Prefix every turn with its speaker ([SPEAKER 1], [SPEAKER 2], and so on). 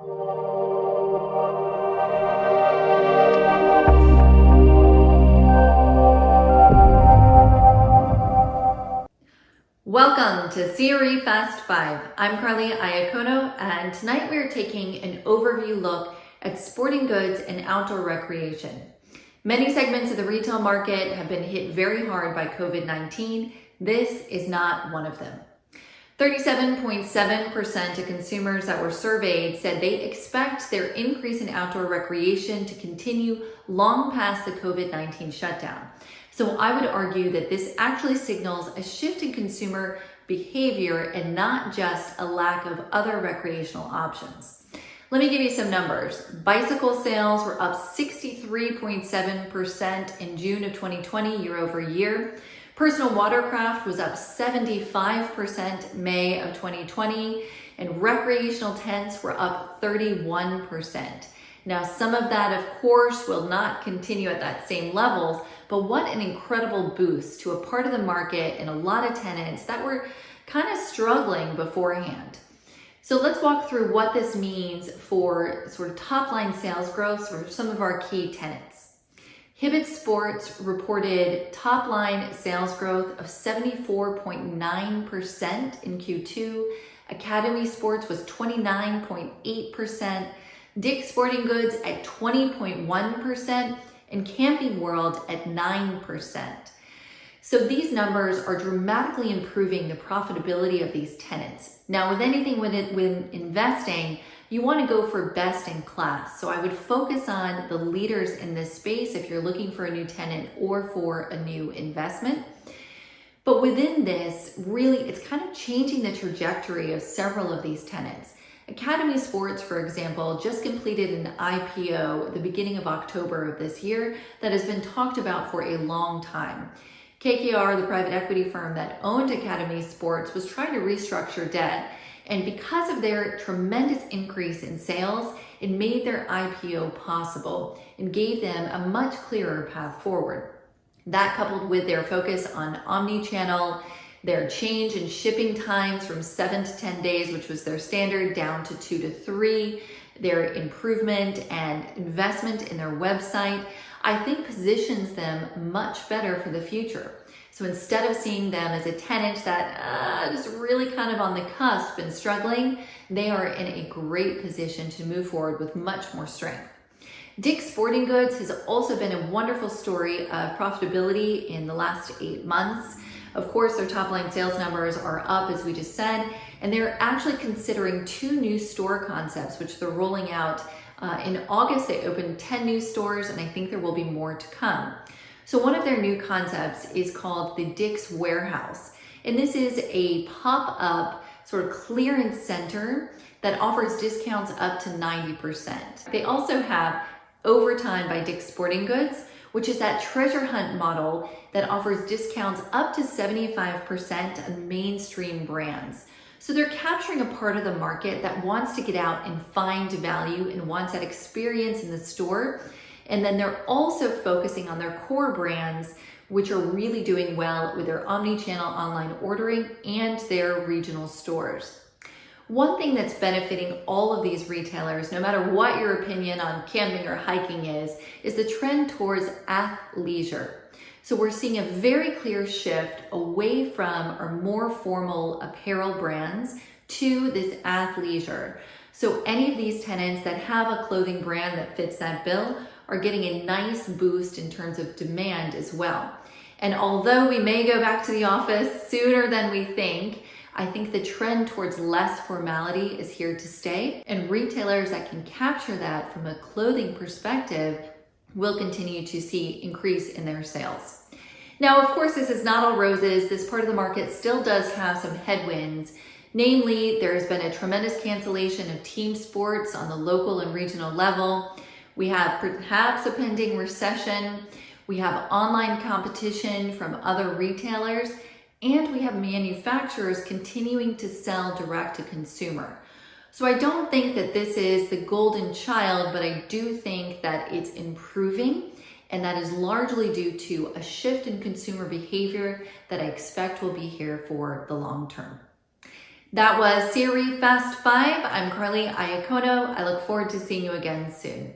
[SPEAKER 1] Welcome to CRE Fast 5. I'm Carly Iacono, and tonight we're taking an overview look at sporting goods and outdoor recreation. Many segments of the retail market have been hit very hard by COVID-19. This is not one of them. 37.7% of consumers that were surveyed said they expect their increase in outdoor recreation to continue long past the COVID-19 shutdown. So I would argue that this actually signals a shift in consumer behavior and not just a lack of other recreational options. Let me give you some numbers. Bicycle sales were up 63.7% in June of 2020 year over year. Personal watercraft was up 75% May of 2020, and recreational tents were up 31%. Now, some of that, of course, will not continue at that same levels, but what an incredible boost to a part of the market and a lot of tenants that were kind of struggling beforehand. So let's walk through what this means for sort of top line sales growth for some of our key tenants. Hibbett Sports reported top line sales growth of 74.9% in Q2. Academy Sports was 29.8%. Dick's Sporting Goods at 20.1%, and Camping World at 9%. So these numbers are dramatically improving the profitability of these tenants. Now, with anything when investing, you want to go for best in class. So I would focus on the leaders in this space if you're looking for a new tenant or for a new investment. But within this, really, it's kind of changing the trajectory of several of these tenants. Academy Sports, for example, just completed an IPO at the beginning of October of this year that has been talked about for a long time. KKR, the private equity firm that owned Academy Sports, was trying to restructure debt, and because of their tremendous increase in sales, it made their IPO possible and gave them a much clearer path forward. That, coupled with their focus on omni-channel, their change in shipping times from 7 to 10 days, which was their standard, down to 2 to 3, their improvement and investment in their website, I think positions them much better for the future. So instead of seeing them as a tenant that is really kind of on the cusp and struggling, they are in a great position to move forward with much more strength. Dick's Sporting Goods has also been a wonderful story of profitability in the last 8 months. Of course, their top line sales numbers are up, as we just said, and they're actually considering 2 new store concepts, which they're rolling out. In August, they opened 10 new stores, and I think there will be more to come. So one of their new concepts is called the Dick's Warehouse, and this is a pop-up sort of clearance center that offers discounts up to 90%. They also have Overtime by Dick's Sporting Goods, which is that treasure hunt model that offers discounts up to 75% on mainstream brands. So they're capturing a part of the market that wants to get out and find value and wants that experience in the store. And then they're also focusing on their core brands, which are really doing well with their omni-channel online ordering and their regional stores. One thing that's benefiting all of these retailers, no matter what your opinion on camping or hiking is the trend towards athleisure. So we're seeing a very clear shift away from our more formal apparel brands to this athleisure. So any of these tenants that have a clothing brand that fits that bill are getting a nice boost in terms of demand as well. And although we may go back to the office sooner than we think, I think the trend towards less formality is here to stay, and retailers that can capture that from a clothing perspective will continue to see increase in their sales. Now, of course, this is not all roses. This part of the market still does have some headwinds. Namely, there's been a tremendous cancellation of team sports on the local and regional level. We have perhaps a pending recession. We have online competition from other retailers. And we have manufacturers continuing to sell direct to consumer. So I don't think that this is the golden child, but I do think that it's improving, and that is largely due to a shift in consumer behavior that I expect will be here for the long term. That was CRE Fast 5. I'm Carly Iacono. I look forward to seeing you again soon.